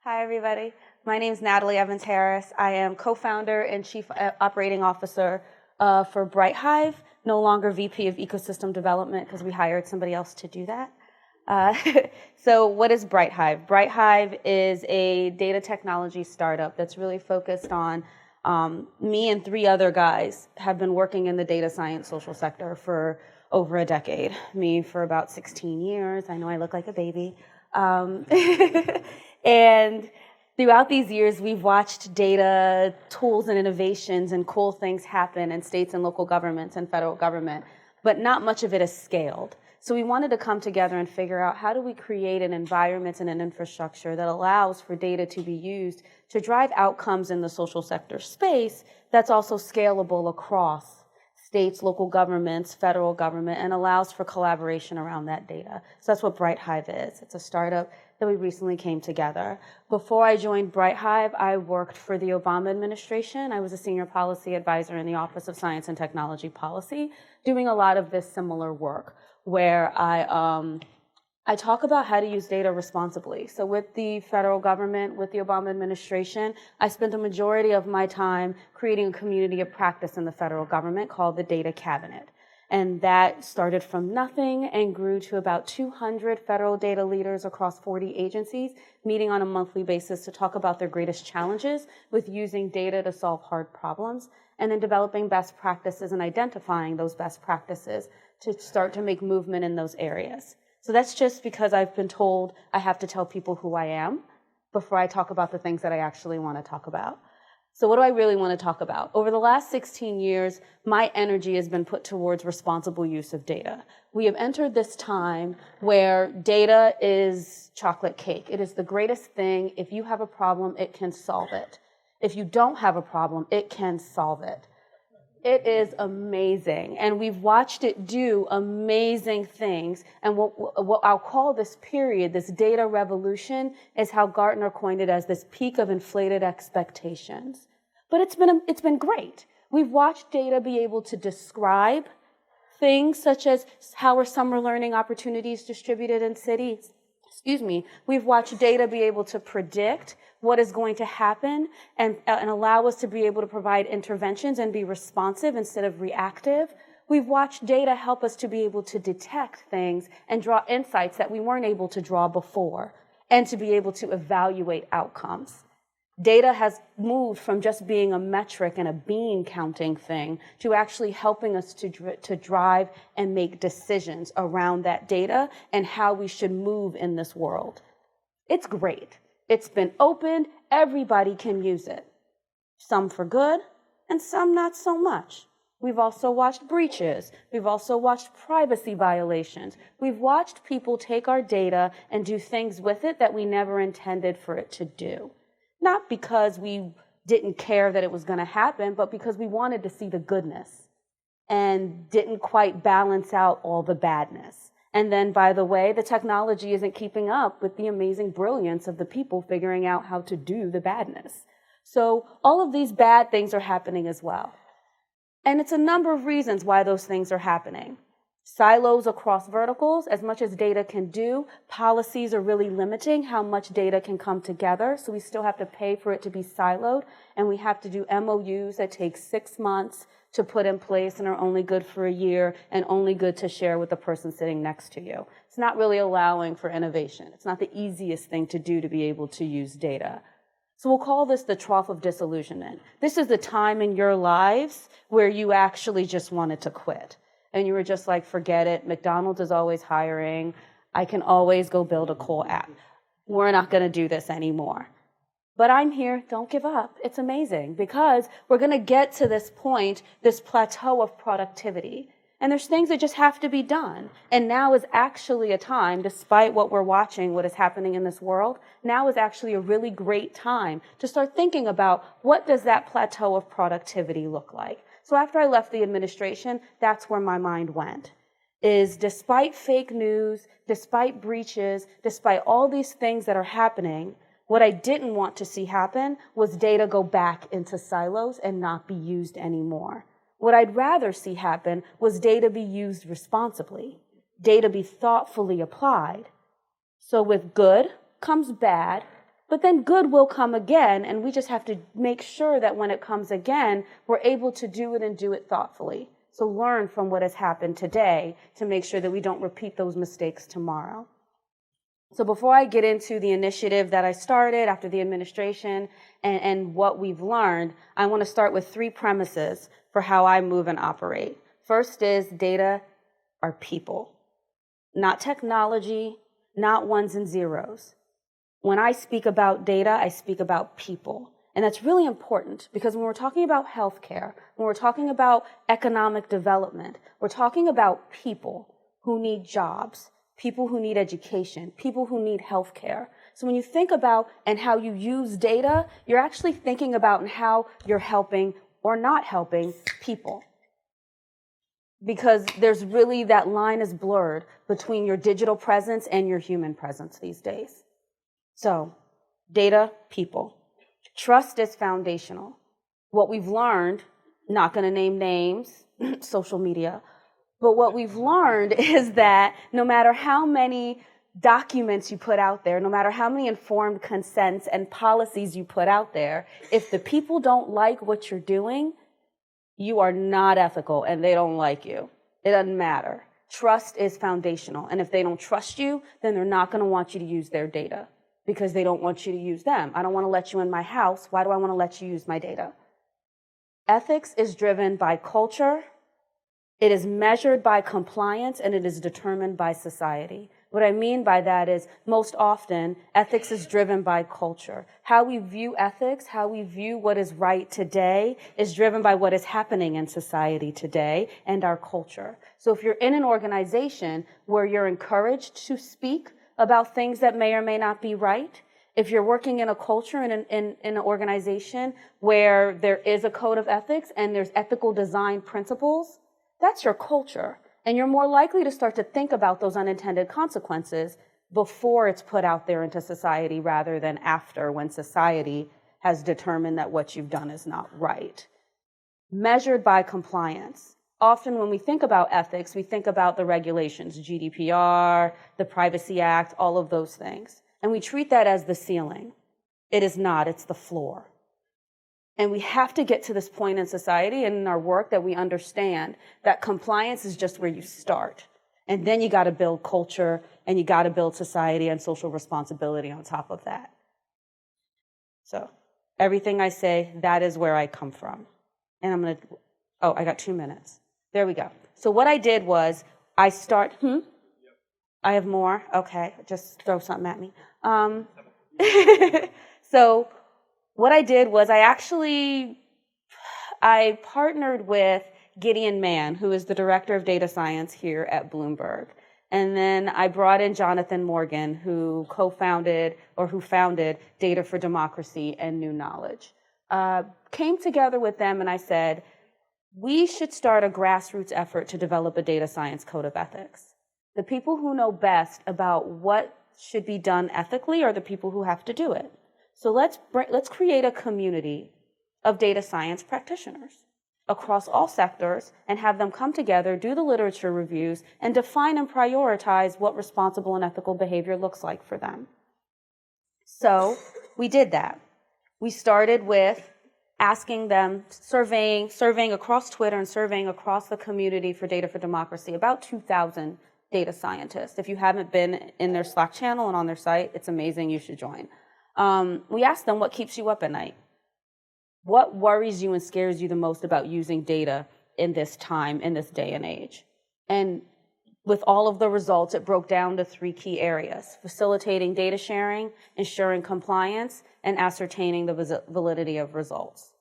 Hi, everybody. My name is Natalie Harris. I am co-founder and chief operating officer for BrightHive, no longer VP of ecosystem development because we hired somebody else to do that. So what is BrightHive? BrightHive is a data technology startup that's really focused on me and 3 other guys have been working in the data science social sector for over a decade. Me for about 16 years. I know I look like a baby. And throughout these years, we've watched data, tools, and innovations and cool things happen in states and local governments and federal government, but not much of it is scaled. So we wanted to come together and figure out how do we create an environment and an infrastructure that allows for data to be used to drive outcomes in the social sector space that's also scalable across states, local governments, federal government, and allows for collaboration around that data. So that's what BrightHive is. It's a startup that we recently came together. Before I joined BrightHive, I worked for the Obama administration. I was a senior policy advisor in the Office of Science and Technology Policy, doing a lot of this similar work where I talk about how to use data responsibly. So with the federal government, with the Obama administration, I spent the majority of my time creating a community of practice in the federal government called the Data Cabinet. And that started from nothing and grew to about 200 federal data leaders across 40 agencies, meeting on a monthly basis to talk about their greatest challenges with using data to solve hard problems, and then developing best practices and identifying those best practices to start to make movement in those areas. So that's just because I've been told I have to tell people who I am before I talk about the things that I actually want to talk about. So what do I really want to talk about? Over the last 16 years, my energy has been put towards responsible use of data. We have entered this time where data is chocolate cake. It is the greatest thing. If you have a problem, it can solve it. If you don't have a problem, it can solve it. It is amazing, and we've watched it do amazing things. And what I'll call this period, this data revolution, is how Gartner coined it as this peak of inflated expectations. But it's been great. We've watched data be able to describe things such as how are summer learning opportunities distributed in cities. We've watched data be able to predict what is going to happen and allow us to be able to provide interventions and be responsive instead of reactive. We've watched data help us to be able to detect things and draw insights that we weren't able to draw before, and to be able to evaluate outcomes. Data has moved from just being a metric and a bean counting thing to actually helping us to drive and make decisions around that data and how we should move in this world. It's great. It's been opened. Everybody can use it. Some for good and some not so much. We've also watched breaches. We've also watched privacy violations. We've watched people take our data and do things with it that we never intended for it to do. Not because we didn't care that it was going to happen, but because we wanted to see the goodness and didn't quite balance out all the badness. And then, by the way, the technology isn't keeping up with the amazing brilliance of the people figuring out how to do the badness. So all of these bad things are happening as well. And it's a number of reasons why those things are happening. Silos across verticals, as much as data can do, policies are really limiting how much data can come together. So we still have to pay for it to be siloed, and we have to do MOUs that take 6 months to put in place and are only good for a year and only good to share with the person sitting next to you. It's not really allowing for innovation. It's not the easiest thing to do to be able to use data. So we'll call this the Trough of Disillusionment. This is the time in your lives where you actually just wanted to quit. And you were just like, forget it. McDonald's is always hiring. I can always go build a cool app. We're not going to do this anymore. But I'm here. Don't give up. It's amazing because we're going to get to this point, this plateau of productivity. And there's things that just have to be done. And now is actually a time, despite what we're watching, what is happening in this world, now is actually a really great time to start thinking about what does that plateau of productivity look like. So after I left the administration, that's where my mind went, is despite fake news, despite breaches, despite all these things that are happening, what I didn't want to see happen was data go back into silos and not be used anymore. What I'd rather see happen was data be used responsibly, data be thoughtfully applied. So with good comes bad, but then good will come again, and we just have to make sure that when it comes again, we're able to do it and do it thoughtfully. So learn from what has happened today to make sure that we don't repeat those mistakes tomorrow. So before I get into the initiative that I started after the administration and what we've learned, I want to start with 3 premises for how I move and operate. First is data are people, not technology, not ones and zeros. When I speak about data, I speak about people. And that's really important because when we're talking about healthcare, when we're talking about economic development, we're talking about people who need jobs, people who need education, people who need healthcare. So when you think about and how you use data, you're actually thinking about and how you're helping or not helping people. Because there's really, that line is blurred between your digital presence and your human presence these days. So, data, people. Trust is foundational. What we've learned, not going to name names, social media, but what we've learned is that no matter how many documents you put out there, no matter how many informed consents and policies you put out there, if the people don't like what you're doing, you are not ethical and they don't like you. It doesn't matter. Trust is foundational. And if they don't trust you, then they're not going to want you to use their data because they don't want you to use them. I don't want to let you in my house. Why do I want to let you use my data? Ethics is driven by culture. It is measured by compliance, and it is determined by society. What I mean by that is most often ethics is driven by culture. How we view ethics, how we view what is right today is driven by what is happening in society today and our culture. So if you're in an organization where you're encouraged to speak about things that may or may not be right, if you're working in a culture in an organization where there is a code of ethics and there's ethical design principles, that's your culture. And you're more likely to start to think about those unintended consequences before it's put out there into society rather than after, when society has determined that what you've done is not right. Measured by compliance. Often when we think about ethics, we think about the regulations, GDPR, the Privacy Act, all of those things. And we treat that as the ceiling. It is not, it's the floor. And we have to get to this point in society and in our work that we understand that compliance is just where you start. And then you got to build culture and you got to build society and social responsibility on top of that. So everything I say, that is where I come from. And I'm going to, I got 2 minutes. There we go. So what I did was I I have more? Okay, just throw something at me. So what I did was I partnered with Gideon Mann, who is the director of data science here at Bloomberg. And then I brought in Jonathan Morgan, who founded Data for Democracy and New Knowledge. Came together with them and I said, we should start a grassroots effort to develop a data science code of ethics. The people who know best about what should be done ethically are the people who have to do it. So let's create a community of data science practitioners across all sectors and have them come together, do the literature reviews, and define and prioritize what responsible and ethical behavior looks like for them. So we did that. We started with asking them, surveying across Twitter and surveying across the community for Data for Democracy, about 2,000 data scientists. If you haven't been in their Slack channel and on their site, it's amazing, you should join. We asked them, what keeps you up at night? What worries you and scares you the most about using data in this time, in this day and age? And with all of the results, it broke down to 3 key areas: facilitating data sharing, ensuring compliance, and ascertaining the validity of results.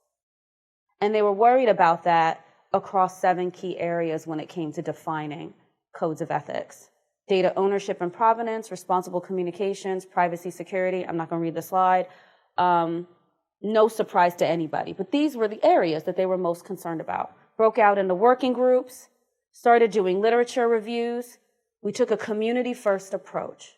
And they were worried about that across 7 key areas when it came to defining codes of ethics: data ownership and provenance, responsible communications, privacy, security. I'm not going to read the slide. No surprise to anybody, but these were the areas that they were most concerned about. Broke out into working groups, started doing literature reviews. We took a community-first approach.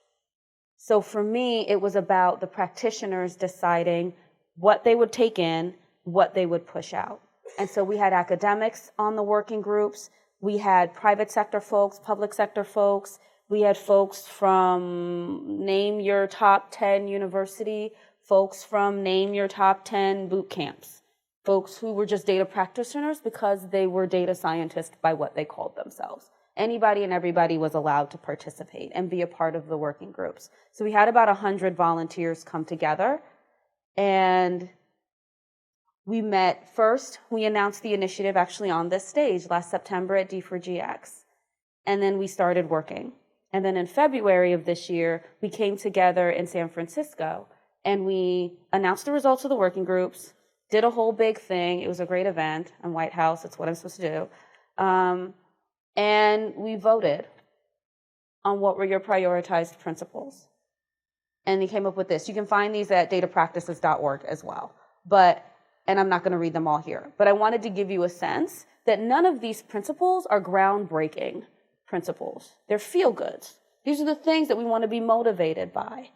So for me, it was about the practitioners deciding what they would take in, what they would push out. And so we had academics on the working groups. We had private sector folks, public sector folks. We had folks from name your top 10 university, folks from name your top 10 boot camps, folks who were just data practitioners because they were data scientists by what they called themselves. Anybody and everybody was allowed to participate and be a part of the working groups. So we had about 100 volunteers come together, and we met first. We announced the initiative actually on this stage last September at D4GX, and then we started working. And then in February of this year, we came together in San Francisco, and we announced the results of the working groups, did a whole big thing. It was a great event in White House. It's what I'm supposed to do. And we voted on what were your prioritized principles. And they came up with this. You can find these at datapractices.org as well. And I'm not going to read them all here. But I wanted to give you a sense that none of these principles are groundbreaking principles. They're feel-goods. These are the things that we want to be motivated by.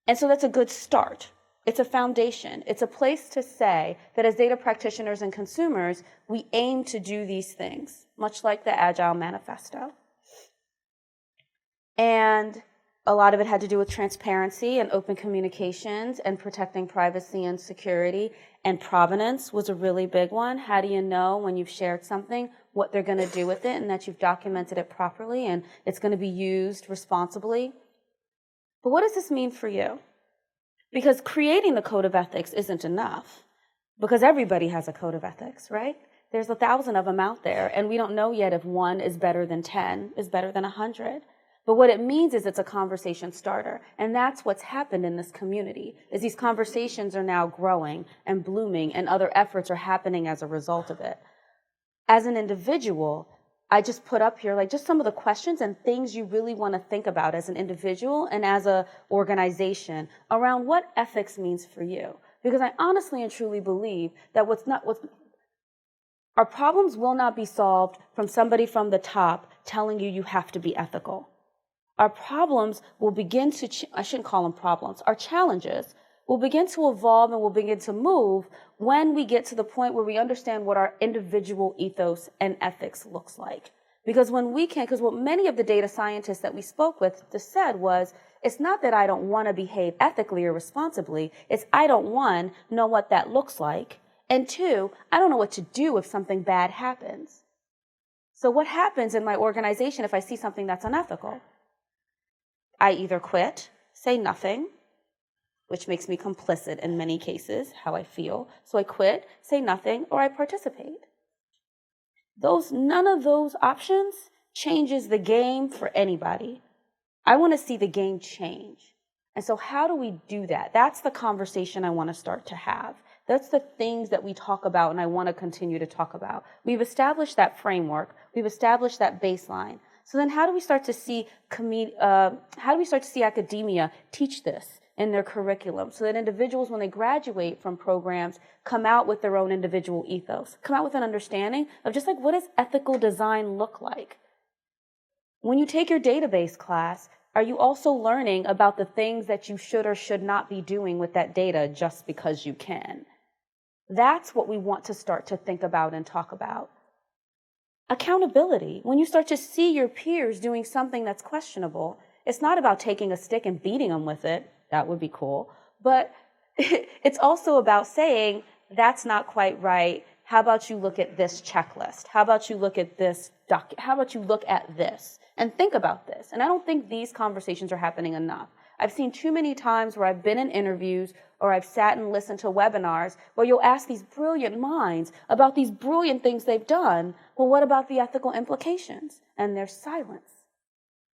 And so that's a good start. It's a foundation. It's a place to say that as data practitioners and consumers, we aim to do these things, much like the Agile Manifesto. And a lot of it had to do with transparency and open communications and protecting privacy and security. And provenance was a really big one. How do you know when you've shared something, what they're going to do with it, and that you've documented it properly and it's going to be used responsibly? But what does this mean for you? Because creating the code of ethics isn't enough, because everybody has a code of ethics, right? There's 1,000 of them out there, and we don't know yet if one is better than 10, is better than 100. But what it means is it's a conversation starter, and that's what's happened in this community, is these conversations are now growing and blooming, and other efforts are happening as a result of it. As an individual, I just put up here just some of the questions and things you really want to think about as an individual and as an organization around what ethics means for you. Because I honestly and truly believe that our problems will not be solved from somebody from the top telling you have to be ethical. Our problems will begin to, I shouldn't call them problems, our challenges will begin to evolve and will begin to move when we get to the point where we understand what our individual ethos and ethics looks like. Because what many of the data scientists that we spoke with just said was, it's not that I don't want to behave ethically or responsibly, it's I don't, one, know what that looks like, and two, I don't know what to do if something bad happens. So what happens in my organization if I see something that's unethical? I either quit, say nothing, which makes me complicit in many cases, how I feel. So I quit, say nothing, or I participate. None of those options changes the game for anybody. I want to see the game change. And so how do we do that? That's the conversation I want to start to have. That's the things that we talk about and I want to continue to talk about. We've established that framework. We've established that baseline. So then how do we start to see academia teach this in their curriculum so that individuals, when they graduate from programs, come out with their own individual ethos, come out with an understanding of just what does ethical design look like? When you take your database class, are you also learning about the things that you should or should not be doing with that data just because you can? That's what we want to start to think about and talk about. Accountability. When you start to see your peers doing something that's questionable, it's not about taking a stick and beating them with it. That would be cool. But it's also about saying, that's not quite right. How about you look at this checklist? How about you look at this how about you look at this and think about this? And I don't think these conversations are happening enough. I've seen too many times where I've been in interviews or I've sat and listened to webinars where you'll ask these brilliant minds about these brilliant things they've done. Well, what about the ethical implications? And there's silence.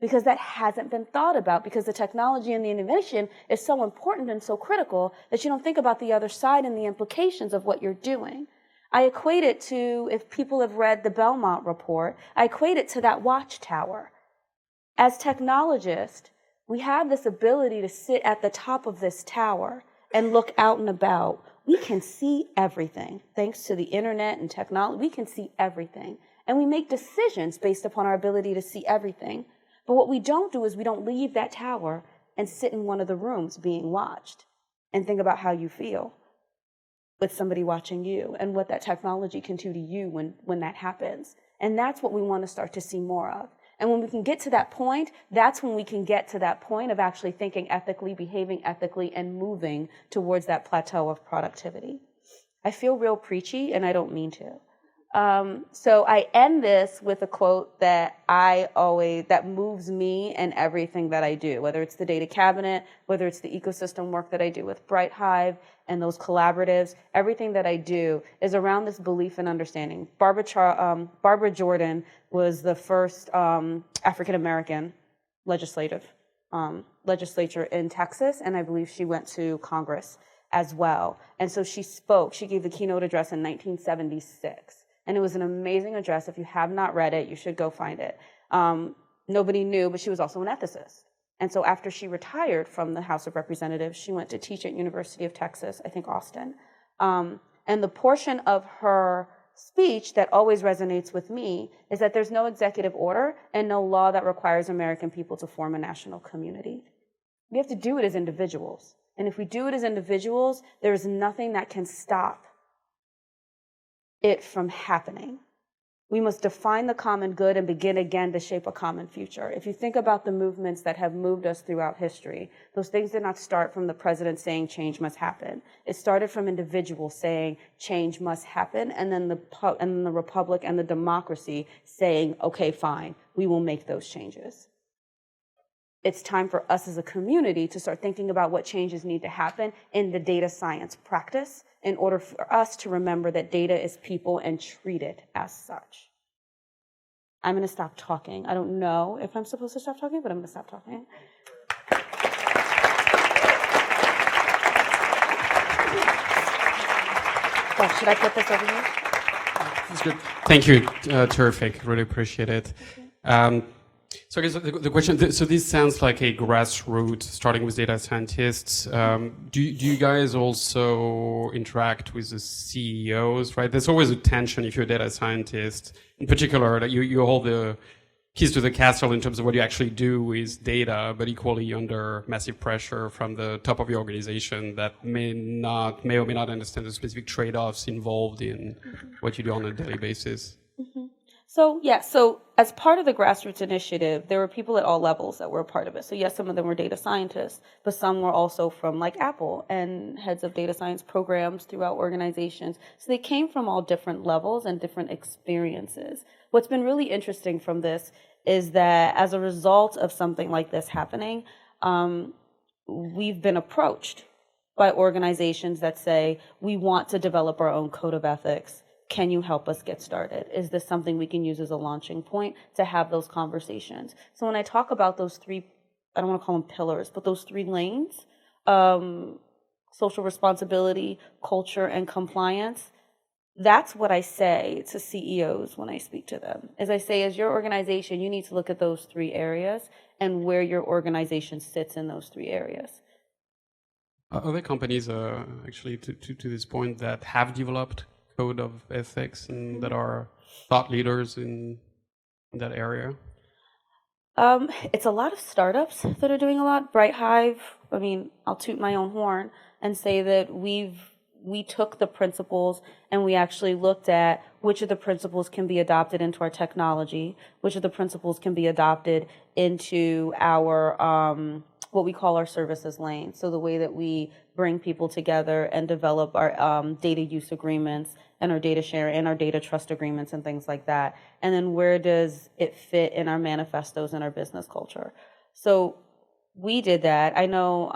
Because that hasn't been thought about, because the technology and the innovation is so important and so critical that you don't think about the other side and the implications of what you're doing. I equate it to, if people have read the Belmont report, I equate it to that watchtower. As technologists, we have this ability to sit at the top of this tower and look out and about. We can see everything. Thanks to the internet and technology, we can see everything. And we make decisions based upon our ability to see everything. But what we don't do is we don't leave that tower and sit in one of the rooms being watched and think about how you feel. with somebody watching you and what that technology can do to you when that happens. And that's what we want to start to see more of. And when we can get to that point, that's when we can get to that point of actually thinking ethically, behaving ethically, and moving towards that plateau of productivity. I feel real preachy, and I don't mean to. So I end this with a quote that that moves me in everything that I do, whether it's the data cabinet, whether it's the ecosystem work that I do with BrightHive and those collaboratives. Everything that I do is around this belief and understanding. Barbara Jordan was the first African-American legislature in Texas, and I believe she went to Congress as well. And so she gave the keynote address in 1976. And it was an amazing address. If you have not read it, you should go find it. Nobody knew, but she was also an ethicist. And so after she retired from the House of Representatives, she went to teach at University of Texas, I think Austin. And the portion of her speech that always resonates with me is that there's no executive order and no law that requires American people to form a national community. We have to do it as individuals. And if we do it as individuals, there is nothing that can stop it from happening. We must define the common good and begin again to shape a common future. If you think about the movements that have moved us throughout history, those things did not start from the president saying change must happen. It started from individuals saying change must happen, and then the republic and the democracy saying, okay, fine, we will make those changes. It's time for us as a community to start thinking about what changes need to happen in the data science practice in order for us to remember that data is people and treat it as such. I'm going to stop talking. I don't know if I'm supposed to stop talking, but I'm going to stop talking. Oh, should I put this over here? That's good. Thank you. Terrific. Really appreciate it. So I guess the question, so this sounds like a grassroots, starting with data scientists. Do you guys also interact with the CEOs, right? There's always a tension if you're a data scientist, in particular, that you hold the keys to the castle in terms of what you actually do with data, but equally under massive pressure from the top of your organization that may or may not understand the specific trade-offs involved in what you do on a daily basis. Mm-hmm. So as part of the grassroots initiative, there were people at all levels that were a part of it. So yes, some of them were data scientists, but some were also from like Apple and heads of data science programs throughout organizations. So they came from all different levels and different experiences. What's been really interesting from this is that as a result of something like this happening, we've been approached by organizations that say, we want to develop our own code of ethics. Can you help us get started? Is this something we can use as a launching point to have those conversations? So when I talk about those three, I don't want to call them pillars, but those three lanes, social responsibility, culture, and compliance, that's what I say to CEOs when I speak to them. As I say, as your organization, you need to look at those three areas and where your organization sits in those three areas. Are there companies, actually, to this point, that have developed code of ethics and that are thought leaders in that area? It's a lot of startups that are doing a lot. BrightHive, I mean, I'll toot my own horn and say that we took the principles and we actually looked at which of the principles can be adopted into our technology, which of the principles can be adopted into our what we call our services lane. So the way that we bring people together and develop our data use agreements and our data share and our data trust agreements and things like that. And then where does it fit in our manifestos and our business culture? So we did that. I know,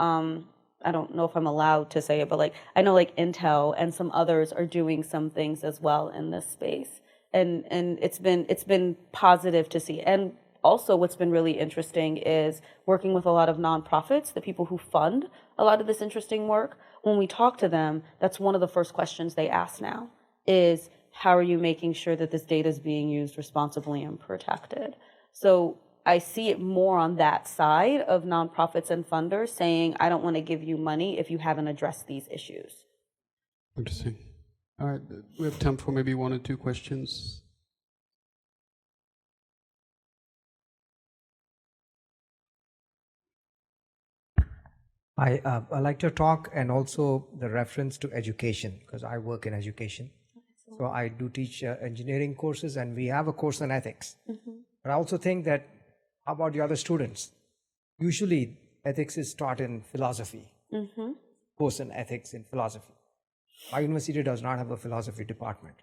I don't know if I'm allowed to say it, but I know Intel and some others are doing some things as well in this space. And it's been positive to see. And also what's been really interesting is working with a lot of nonprofits, the people who fund a lot of this interesting work. When we talk to them, that's one of the first questions they ask now is, how are you making sure that this data is being used responsibly and protected? So I see it more on that side of nonprofits and funders saying, I don't want to give you money if you haven't addressed these issues. Interesting. All right, we have time for maybe one or two questions. I liked your talk and also the reference to education because I work in education. So I do teach engineering courses and we have a course on ethics. But I also think that, how about the other students? Usually ethics is taught in philosophy, course in ethics in philosophy. My university does not have a philosophy department.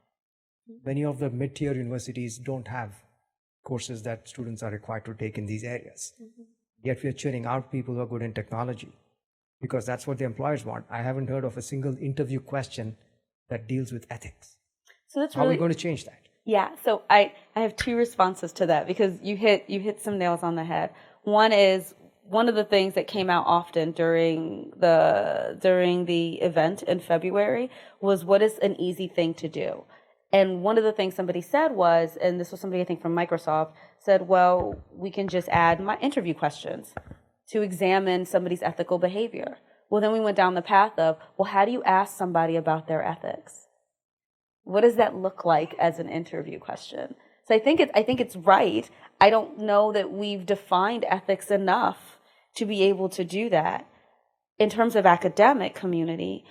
Many of the mid-tier universities don't have courses that students are required to take in these areas. Yet we are churning out people who are good in technology because that's what the employers want. I haven't heard of a single interview question that deals with ethics. So that's How are we going to change that? Yeah, so I have two responses to that because you hit some nails on the head. One is one of the things that came out often during the event in February was what is an easy thing to do. And one of the things somebody said was, and this was somebody I think from Microsoft, said, well, we can just add my interview questions to examine somebody's ethical behavior. Well, then we went down the path of, well, how do you ask somebody about their ethics? What does that look like as an interview question? So I think it's right. I don't know that we've defined ethics enough to be able to do that. In terms of academic community,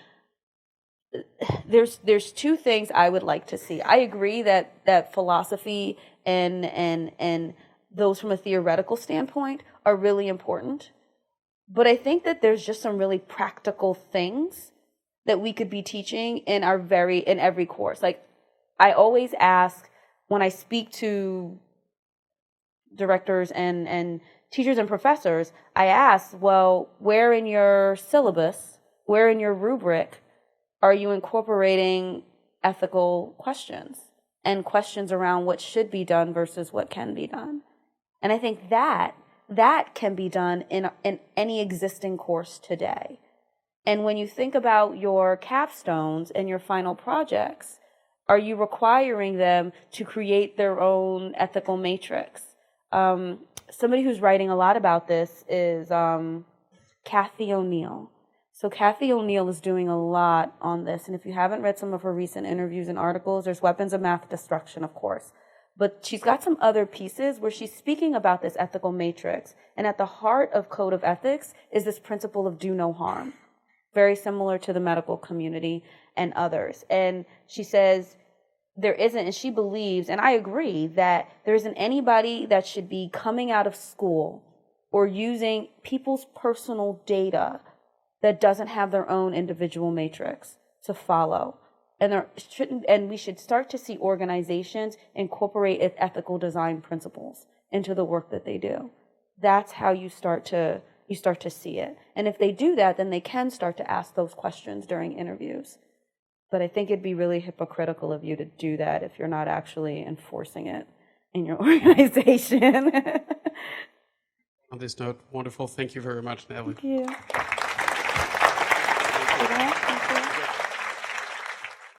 there's two things I would like to see. I agree that philosophy and those from a theoretical standpoint are really important. But I think that there's just some really practical things that we could be teaching in every course. Like I always ask when I speak to directors and teachers and professors, I ask, well, where in your syllabus, where in your rubric are you incorporating ethical questions and questions around what should be done versus what can be done? And I think that can be done in any existing course today. And when you think about your capstones and your final projects, are you requiring them to create their own ethical matrix? Somebody who's writing a lot about this is Kathy O'Neill. So Kathy O'Neill is doing a lot on this. And if you haven't read some of her recent interviews and articles, there's Weapons of Math Destruction, of course. But she's got some other pieces where she's speaking about this ethical matrix. And at the heart of Code of Ethics is this principle of do no harm, very similar to the medical community and others. And she says there isn't, and she believes, and I agree, that there isn't anybody that should be coming out of school or using people's personal data that doesn't have their own individual matrix to follow. And we should start to see organizations incorporate ethical design principles into the work that they do. That's how you start to see it. And if they do that, then they can start to ask those questions during interviews. But I think it'd be really hypocritical of you to do that if you're not actually enforcing it in your organization. On this note, wonderful. Thank you very much, Natalie. Thank you.